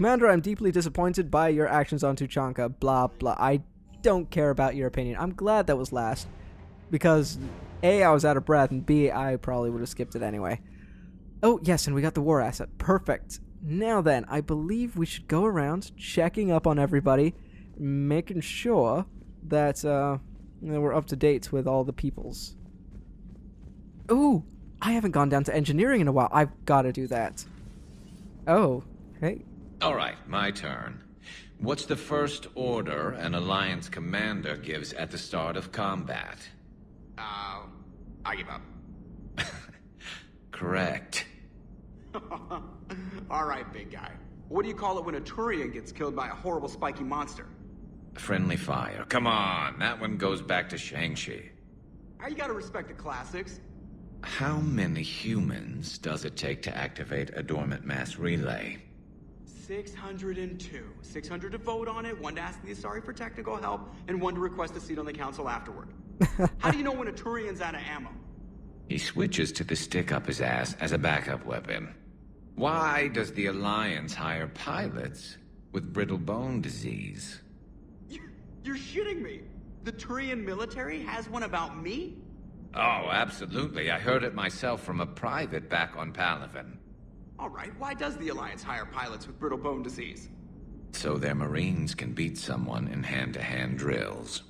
Commander, I'm deeply disappointed by your actions on Tuchanka. Blah, blah. I don't care about your opinion. I'm glad that was last. Because, A, I was out of breath, and B, I probably would have skipped it anyway. Oh, yes, and we got the war asset. Perfect. Now then, I believe we should go around checking up on everybody, making sure that we're up to date with all the peoples. Ooh, I haven't gone down to engineering in a while. I've got to do that. Oh, hey. All right, my turn. What's the first order an Alliance commander gives at the start of combat? I give up. Correct. All right, big guy. What do you call it when a Turian gets killed by a horrible spiky monster? Friendly fire. Come on, that one goes back to Shang-Chi. You gotta respect the classics. How many humans does it take to activate a dormant mass relay? 602. 600 to vote on it, 1 to ask the Asari for technical help, and 1 to request a seat on the council afterward. How do you know when a Turian's out of ammo? He switches to the stick up his ass as a backup weapon. Why does the Alliance hire pilots with brittle bone disease? You're shitting me. The Turian military has one about me? Oh, absolutely. I heard it myself from a private back on Palaven. All right, why does the Alliance hire pilots with brittle bone disease? So their Marines can beat someone in hand-to-hand drills.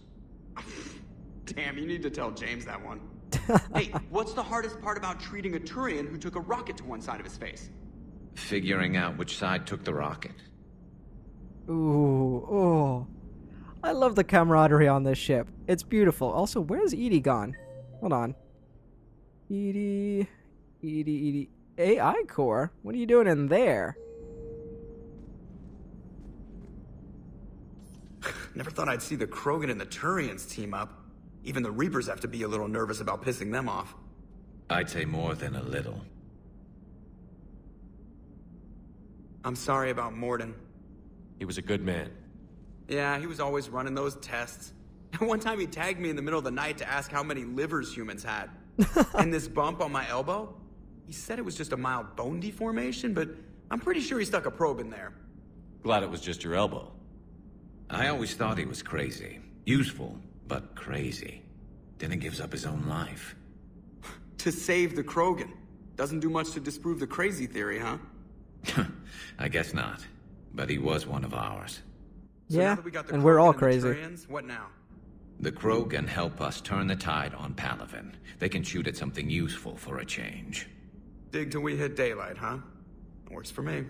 Damn, you need to tell James that one. Hey, what's the hardest part about treating a Turian who took a rocket to one side of his face? Figuring out which side took the rocket. Ooh, oh. I love the camaraderie on this ship. It's beautiful. Also, where's Edie gone? Hold on. Edie. AI core? What are you doing in there? Never thought I'd see the Krogan and the Turians team up. Even the Reapers have to be a little nervous about pissing them off. I'd say more than a little. I'm sorry about Morden. He was a good man. Yeah, he was always running those tests. And one time he tagged me in the middle of the night to ask how many livers humans had. And this bump on my elbow? He said it was just a mild bone deformation, but I'm pretty sure he stuck a probe in there. Glad it was just your elbow. I always thought he was crazy. Useful, but crazy. Then he gives up his own life. To save the Krogan. Doesn't do much to disprove the crazy theory, huh? I guess not. But he was one of ours. So Yeah, now that we got the and we're all Krogan crazy. the Turians, what now? The Krogan help us turn the tide on Palaven. They can shoot at something useful for a change. Dig till we hit daylight, huh? Works for me.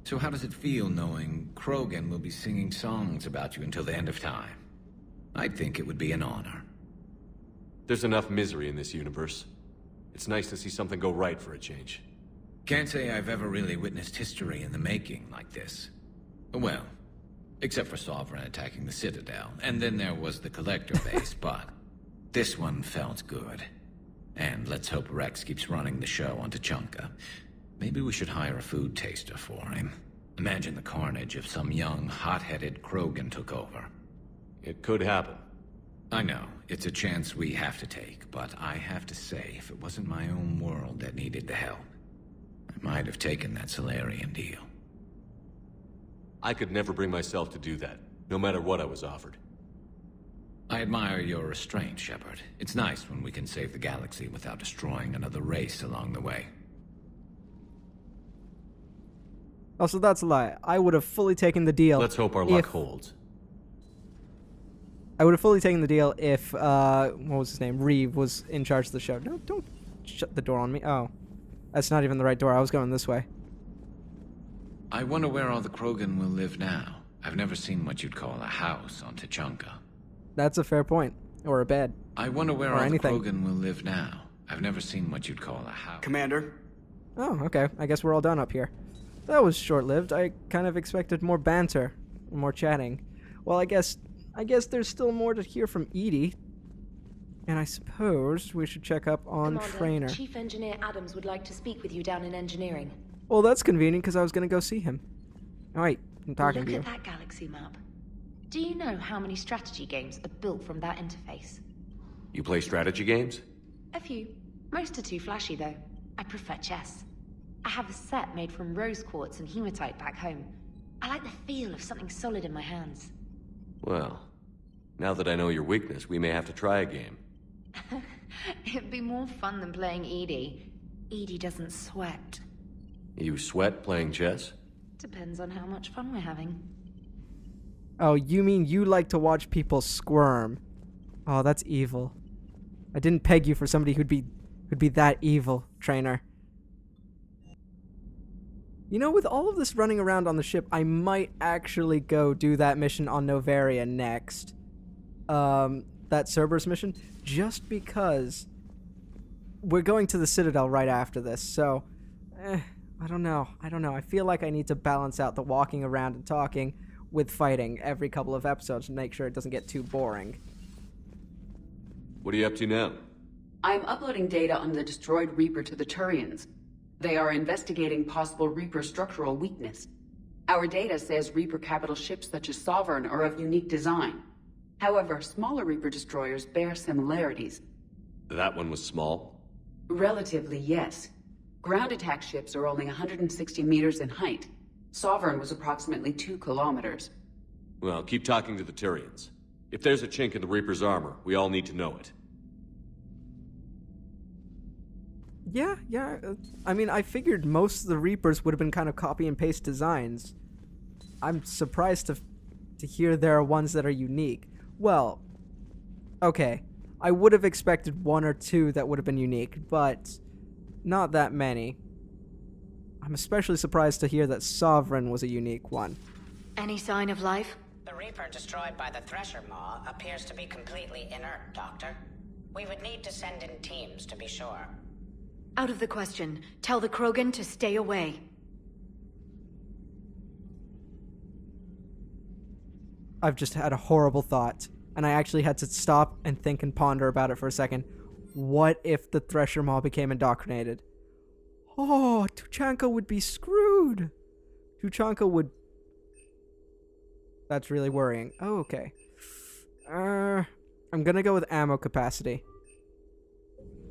So how does it feel knowing Krogan will be singing songs about you until the end of time? I think it would be an honor. There's enough misery in this universe. It's nice to see something go right for a change. Can't say I've ever really witnessed history in the making like this. Well, except for Sovereign attacking the Citadel, and then there was the Collector base, but this one felt good. And let's hope Rex keeps running the show on Tuchanka. Maybe we should hire a food taster for him. Imagine the carnage if some young, hot-headed Krogan took over. It could happen. I know, it's a chance we have to take, but I have to say, if it wasn't my own world that needed the help, I might have taken that Solarian deal. I could never bring myself to do that, no matter what I was offered. I admire your restraint, Shepard. It's nice when we can save the galaxy without destroying another race along the way. Also, that's a lie. I would have fully taken the deal. Let's hope our luck holds. I would have fully taken the deal if, what was his name? Reeve was in charge of the show. No, don't shut the door on me. Oh. That's not even the right door. I was going this way. I wonder where all the Krogan will live now. I've never seen what you'd call a house on Tuchanka. That's a fair point. Or a bed. I wonder where Or all anything. the Krogan will live now. I've never seen what you'd call a house. Commander? Oh, okay. I guess we're all done up here. That was short-lived. I kind of expected more banter. More chatting. Well, I guess there's still more to hear from Edie. And I suppose we should check up on Commander, Trainer. Chief Engineer Adams would like to speak with you down in engineering. Well, that's convenient because I was going to go see him. Oh, wait. I'm talking Look to you. at that galaxy map. Do you know how many strategy games are built from that interface? You play strategy games? A few. Most are too flashy, though. I prefer chess. I have a set made from rose quartz and hematite back home. I like the feel of something solid in my hands. Well, now that I know your weakness, we may have to try a game. It'd be more fun than playing Edie. Edie doesn't sweat. You sweat playing chess? Depends on how much fun we're having. Oh, you mean you like to watch people squirm? Oh, that's evil. I didn't peg you for somebody who'd be that evil, trainer. You know, with all of this running around on the ship, I might actually go do that mission on Novaria next. That Cerberus mission, just because we're going to the Citadel right after this, so I don't know. I feel like I need to balance out the walking around and talking with fighting every couple of episodes and make sure it doesn't get too boring. What are you up to now? I'm uploading data on the destroyed Reaper to the Turians. They are investigating possible Reaper structural weakness. Our data says Reaper capital ships such as Sovereign are of unique design. However, smaller Reaper destroyers bear similarities. That one was small? Relatively, yes. Ground attack ships are only 160 meters in height. Sovereign was approximately 2 kilometers. Well, keep talking to the Turians. If there's a chink in the Reaper's armor, we all need to know it. Yeah. I mean, I figured most of the Reapers would have been kind of copy and paste designs. I'm surprised to hear there are ones that are unique. Well, okay. I would have expected 1 or 2 that would have been unique, but not that many. I'm especially surprised to hear that Sovereign was a unique one. Any sign of life? The Reaper destroyed by the Thresher Maw appears to be completely inert, Doctor. We would need to send in teams to be sure. Out of the question. Tell the Krogan to stay away. I've just had a horrible thought, and I actually had to stop and think and ponder about it for a second. What if the Thresher Maw became indoctrinated? Oh, Tuchanka would be screwed. Tuchanka would... That's really worrying. Oh, okay. I'm gonna go with ammo capacity.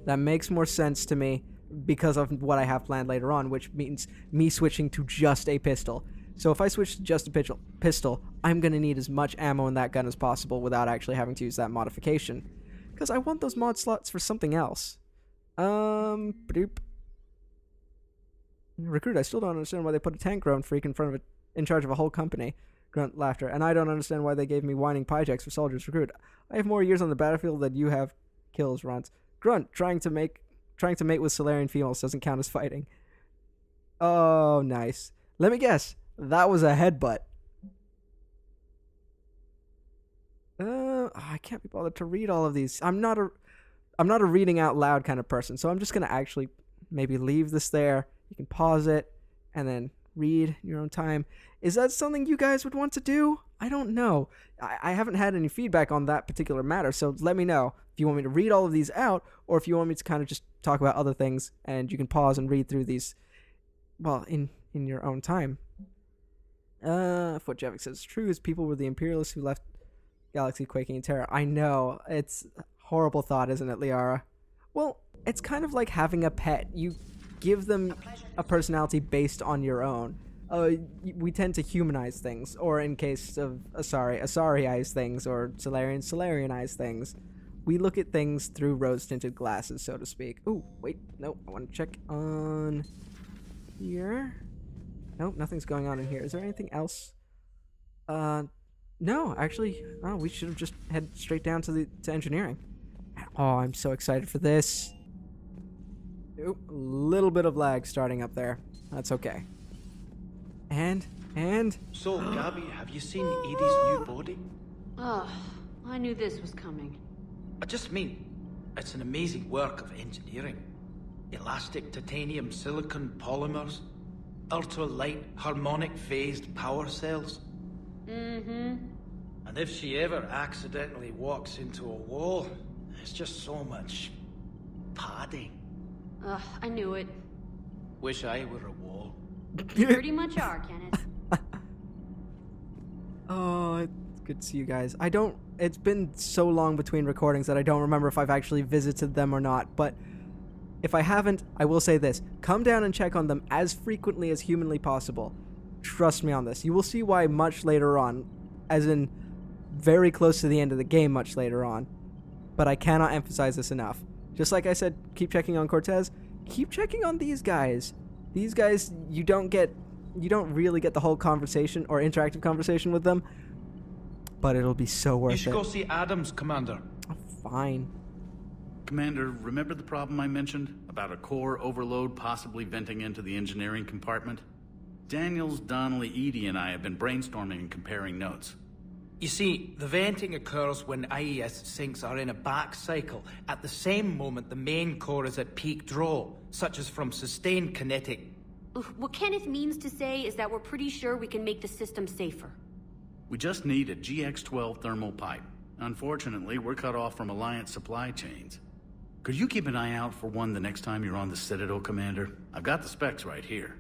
That makes more sense to me because of what I have planned later on, which means me switching to just a pistol. So if I switch to just a pistol, I'm going to need as much ammo in that gun as possible without actually having to use that modification. Because I want those mod slots for something else. Bloop. Recruit, I still don't understand why they put a tank grown freak in charge of a whole company. Grunt laughter. And I don't understand why they gave me whining pie for soldiers. Recruit, I have more years on the battlefield than you have kills, Runt. Grunt, trying to mate with Solarian females doesn't count as fighting. Oh, nice. Let me guess. That was a headbutt. I can't be bothered to read all of these. I'm not a reading out loud kind of person, so I'm just gonna actually maybe leave this there. You can pause it and then read in your own time. Is that something you guys would want to do? I don't know. I haven't had any feedback on that particular matter, so let me know if you want me to read all of these out, or if you want me to kind of just talk about other things, and you can pause and read through these, well, in your own time. Footjevic says, true as people were the Imperialists who left Galaxy quaking in terror. I know. It's a horrible thought, isn't it, Liara? Well, it's kind of like having a pet. You give them a personality based on your own. We tend to humanize things, or in case of Asariize things, or Solarianize things. We look at things through rose-tinted glasses, so to speak. Ooh, wait, no, I want to check on here. Nope, nothing's going on in here. Is there anything else? No, actually, we should have just head straight down to engineering. Oh, I'm so excited for this. Oop, a little bit of lag starting up there. That's okay. And... So, Gabby, have you seen Edie's new body? Oh, I knew this was coming. I just mean, it's an amazing work of engineering. Elastic titanium silicon polymers, ultra-light harmonic phased power cells. Mm-hmm. And if she ever accidentally walks into a wall, there's just so much padding. Ugh, I knew it. Wish I were a wall. You pretty much are, Kenneth. Oh, it's good to see you guys. It's been so long between recordings that I don't remember if I've actually visited them or not, but if I haven't, I will say this. Come down and check on them as frequently as humanly possible. Trust me on this. You will see why much later on, as in very close to the end of the game much later on. But I cannot emphasize this enough. Just like I said, keep checking on Cortez, keep checking on these guys. These guys, you don't really get the whole conversation or interactive conversation with them, but it'll be so worth it. You should go see Adams, Commander. Oh, fine. Commander, remember the problem I mentioned about a core overload possibly venting into the engineering compartment? Daniels, Donnelly, Edie, and I have been brainstorming and comparing notes. You see, the venting occurs when IES sinks are in a back cycle, at the same moment the main core is at peak draw, such as from sustained kinetic. What Kenneth means to say is that we're pretty sure we can make the system safer. We just need a GX-12 thermal pipe. Unfortunately, we're cut off from Alliance supply chains. Could you keep an eye out for one the next time you're on the Citadel, Commander? I've got the specs right here.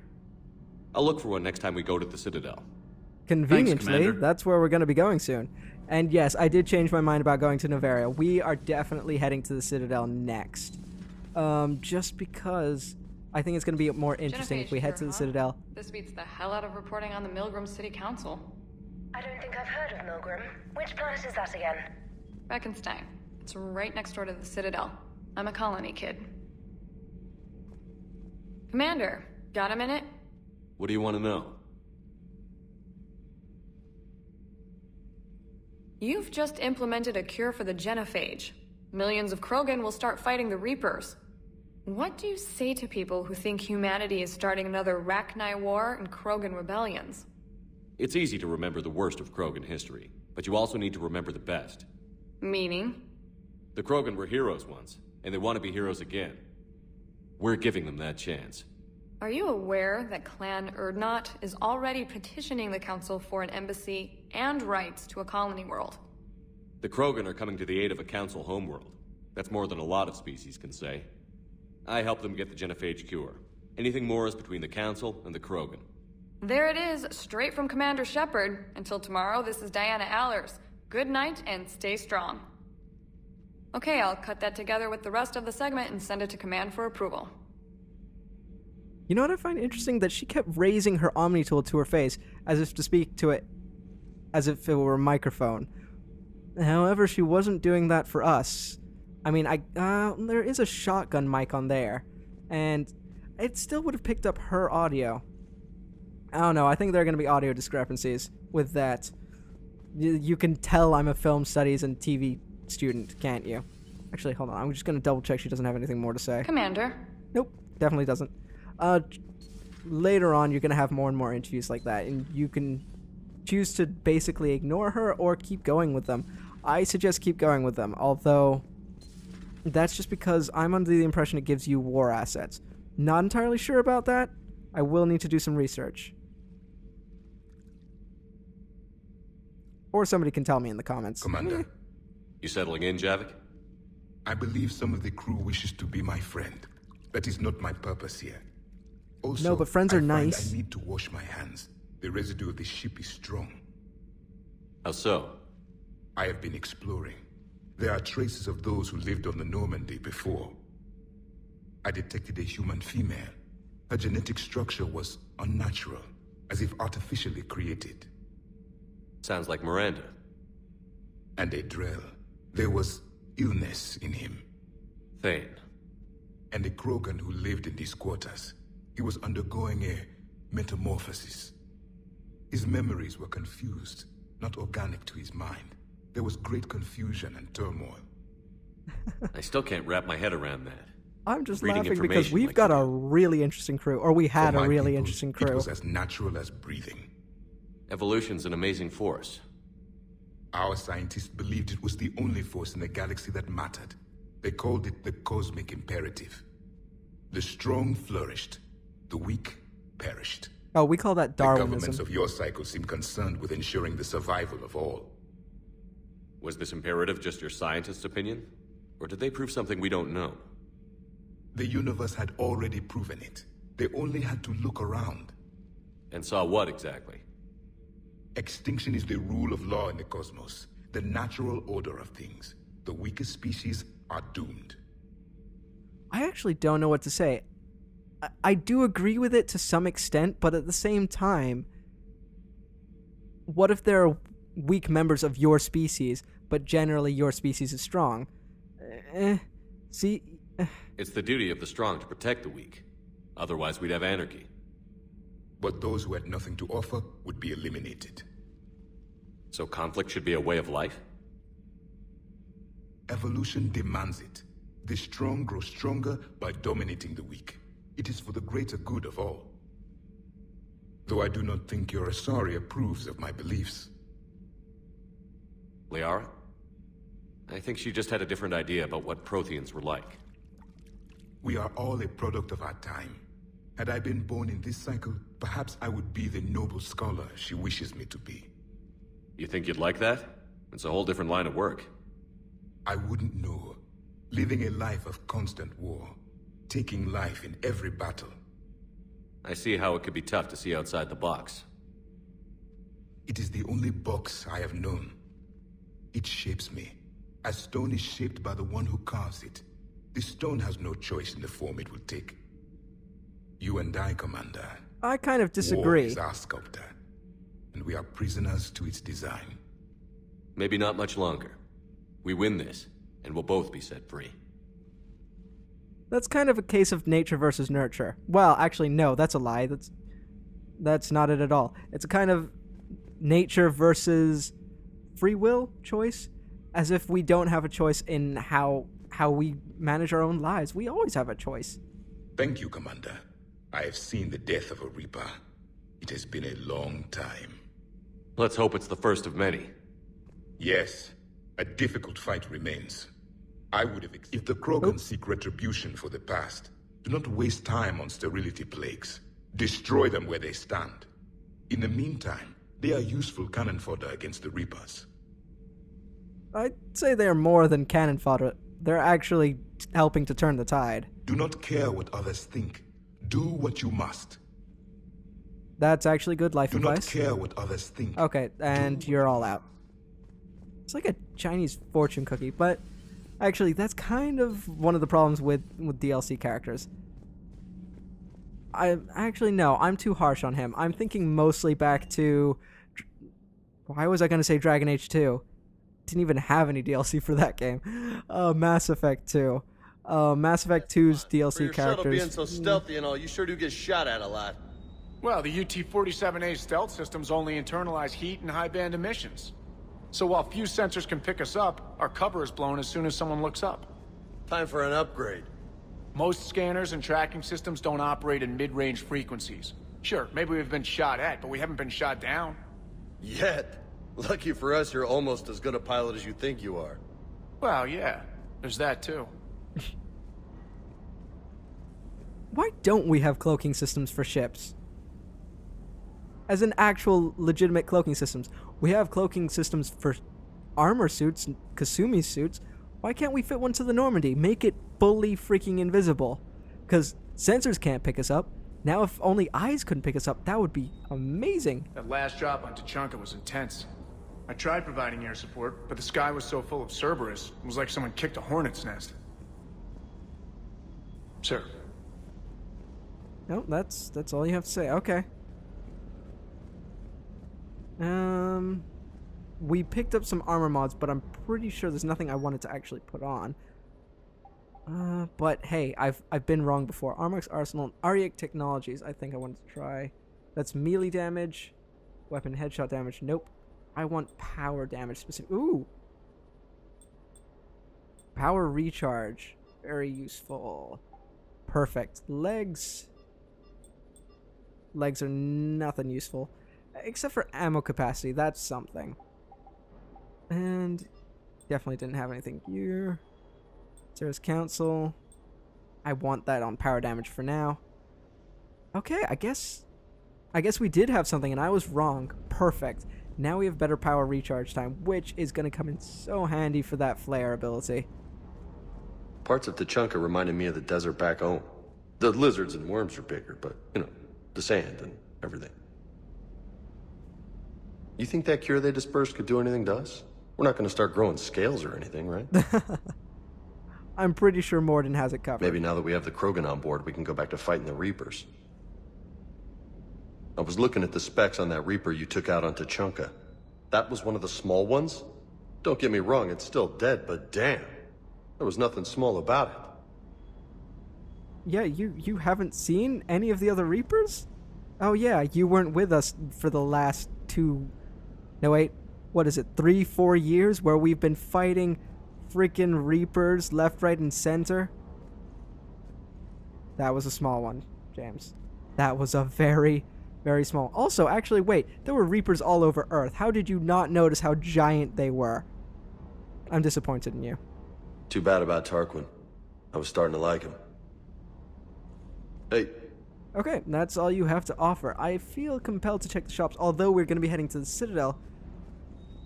I'll look for one next time we go to the Citadel. Conveniently, Thanks, that's where we're going to be going soon. And yes, I did change my mind about going to Novaria. We are definitely heading to the Citadel next. Just because I think it's going to be more interesting if we head to the Citadel. This beats the hell out of reporting on the Milgram City Council. I don't think I've heard of Milgram. Which planet is that again? Beckenstein. It's right next door to the Citadel. I'm a colony kid. Commander, got a minute? What do you want to know? You've just implemented a cure for the genophage. Millions of Krogan will start fighting the Reapers. What do you say to people who think humanity is starting another Rachni War and Krogan rebellions? It's easy to remember the worst of Krogan history, but you also need to remember the best. Meaning? The Krogan were heroes once, and they want to be heroes again. We're giving them that chance. Are you aware that Clan Urdnot is already petitioning the Council for an embassy and rights to a colony world? The Krogan are coming to the aid of a Council homeworld. That's more than a lot of species can say. I helped them get the genophage cure. Anything more is between the Council and the Krogan. There it is, straight from Commander Shepard. Until tomorrow, this is Diana Allers. Good night and stay strong. Okay, I'll cut that together with the rest of the segment and send it to Command for approval. You know what I find interesting? That she kept raising her Omni tool to her face, as if to speak to it, as if it were a microphone. However, she wasn't doing that for us. I mean, there is a shotgun mic on there, and it still would have picked up her audio. I don't know, I think there are going to be audio discrepancies with that. You can tell I'm a film studies and TV student, can't you? Actually, hold on, I'm just going to double check she doesn't have anything more to say. Commander. Nope, definitely doesn't. Later on, you're going to have more and more interviews like that, and you can choose to basically ignore her or keep going with them. I suggest keep going with them, although that's just because I'm under the impression it gives you war assets. Not entirely sure about that. I will need to do some research. Or somebody can tell me in the comments. Commander. You settling in, Javik? I believe some of the crew wishes to be my friend. That is not my purpose here. Also, no, but friends are nice. I need to wash my hands. The residue of the ship is strong. How so? I have been exploring. There are traces of those who lived on the Normandy before. I detected a human female. Her genetic structure was unnatural, as if artificially created. Sounds like Miranda. And a Drell. There was illness in him. Thane. And a Krogan who lived in these quarters. He was undergoing a metamorphosis. His memories were confused, not organic to his mind. There was great confusion and turmoil. I still can't wrap my head around that. I'm just Reading laughing because information we've like got you a do. really interesting crew, or we had For a my really people, interesting crew. It was as natural as breathing. Evolution's an amazing force. Our scientists believed it was the only force in the galaxy that mattered. They called it the cosmic imperative. The strong flourished, the weak perished. Oh, we call that The Darwinism. governments of your cycle seem concerned with ensuring the survival of all. Was this imperative just your scientist's opinion? Or did they prove something we don't know? The universe had already proven it. They only had to look around. And saw what exactly? Extinction is the rule of law in the cosmos, the natural order of things. The weakest species are doomed. I actually don't know what to say. I do agree with it to some extent, but at the same time, what if there are weak members of your species, but generally your species is strong? See? It's the duty of the strong to protect the weak. Otherwise, we'd have anarchy. But those who had nothing to offer would be eliminated. So conflict should be a way of life? Evolution demands it. The strong grow stronger by dominating the weak. It is for the greater good of all. Though I do not think your Asari approves of my beliefs. Liara? I think she just had a different idea about what Protheans were like. We are all a product of our time. Had I been born in this cycle, perhaps I would be the noble scholar she wishes me to be. You think you'd like that? It's a whole different line of work. I wouldn't know. Living a life of constant war. Taking life in every battle. I see how it could be tough to see outside the box. It is the only box I have known. It shapes me, as stone is shaped by the one who carves it. The stone has no choice in the form it will take. You and I, Commander. I kind of disagree. War is our sculptor, and we are prisoners to its design. Maybe not much longer. We win this, and we'll both be set free. That's kind of a case of nature versus nurture. Well, actually, no, that's a lie. That's not it at all. It's a kind of nature versus free will choice, as if we don't have a choice in how we manage our own lives. We always have a choice. Thank you, Commander. I have seen the death of a Reaper. It has been a long time. Let's hope it's the first of many. Yes, a difficult fight remains. I would have if the Krogan seek retribution for the past. Do not waste time on sterility plagues. Destroy them where they stand. In the meantime, they are useful cannon fodder against the Reapers. I'd say they're more than cannon fodder. They're actually helping to turn the tide. Do not care what others think. Do what you must. That's actually good life advice. Do not care what others think. Okay, and you're all out. It's like a Chinese fortune cookie, but actually that's kind of one of the problems with DLC characters. I'm too harsh on him. I'm thinking mostly back to... Why was I going to say Dragon Age 2? Didn't even have any DLC for that game. Mass Effect 2. Mass Effect 2's DLC characters. Shuttle being so stealthy and all, you sure do get shot at a lot. Well, the UT-47A's stealth systems only internalize heat and high-band emissions. So while few sensors can pick us up, our cover is blown as soon as someone looks up. Time for an upgrade. Most scanners and tracking systems don't operate in mid-range frequencies. Sure, maybe we've been shot at, but we haven't been shot down. Yet. Lucky for us, you're almost as good a pilot as you think you are. Well, yeah. There's that, too. Why don't we have cloaking systems for ships? As in actual, legitimate cloaking systems. We have cloaking systems for armor suits, Kasumi suits. Why can't we fit one to the Normandy? Make it fully freaking invisible. Because sensors can't pick us up. Now if only eyes couldn't pick us up, that would be amazing. That last drop on Tuchanka was intense. I tried providing air support, but the sky was so full of Cerberus, it was like someone kicked a hornet's nest. Sir. No, that's all you have to say. Okay. We picked up some armor mods, but I'm pretty sure there's nothing I wanted to actually put on. But hey, I've been wrong before. Armax Arsenal and Ariak Technologies, I think I wanted to try. That's melee damage, weapon headshot damage. Nope. I want power damage specific. Ooh. Power recharge. Very useful. Perfect. Legs. Legs are nothing useful. Except for ammo capacity. That's something. And definitely didn't have anything here. Sarah's Council. I want that on power damage for now. Okay, I guess we did have something and I was wrong. Perfect. Now we have better power recharge time, which is going to come in so handy for that flare ability. Parts of Tuchanka reminded me of the desert back home. The lizards and worms are bigger, but, you know, the sand and everything. You think that cure they dispersed could do anything to us? We're not going to start growing scales or anything, right? I'm pretty sure Morden has it covered. Maybe now that we have the Krogan on board, we can go back to fighting the Reapers. I was looking at the specs on that Reaper you took out on Tuchanka. That was one of the small ones? Don't get me wrong, it's still dead, but damn. There was nothing small about it. Yeah, you haven't seen any of the other Reapers? Oh yeah, you weren't with us for the last 2... No wait, what is it, 3-4 years where we've been fighting freaking Reapers left, right, and center? That was a small one, James. That was a very, very small. Also, actually, wait, there were Reapers all over Earth. How did you not notice how giant they were? I'm disappointed in you. Too bad about Tarquin. I was starting to like him. Hey. Okay, that's all you have to offer. I feel compelled to check the shops, although we're going to be heading to the Citadel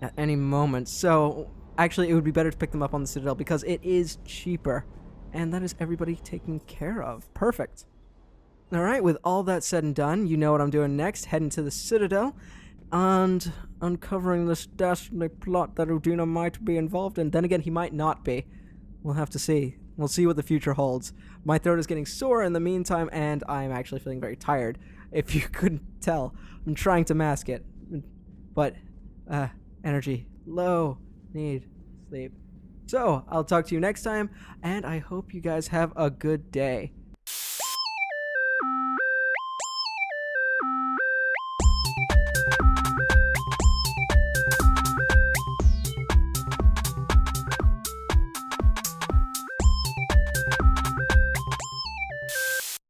at any moment. So, actually, it would be better to pick them up on the Citadel because it is cheaper. And that is everybody taken care of. Perfect. Alright, with all that said and done, you know what I'm doing next. Heading to the Citadel and uncovering this dastardly plot that Udina might be involved in. Then again, he might not be. We'll have to see. We'll see what the future holds. My throat is getting sore in the meantime, and I'm actually feeling very tired. If you couldn't tell, I'm trying to mask it. But, energy low, need sleep. So, I'll talk to you next time, and I hope you guys have a good day.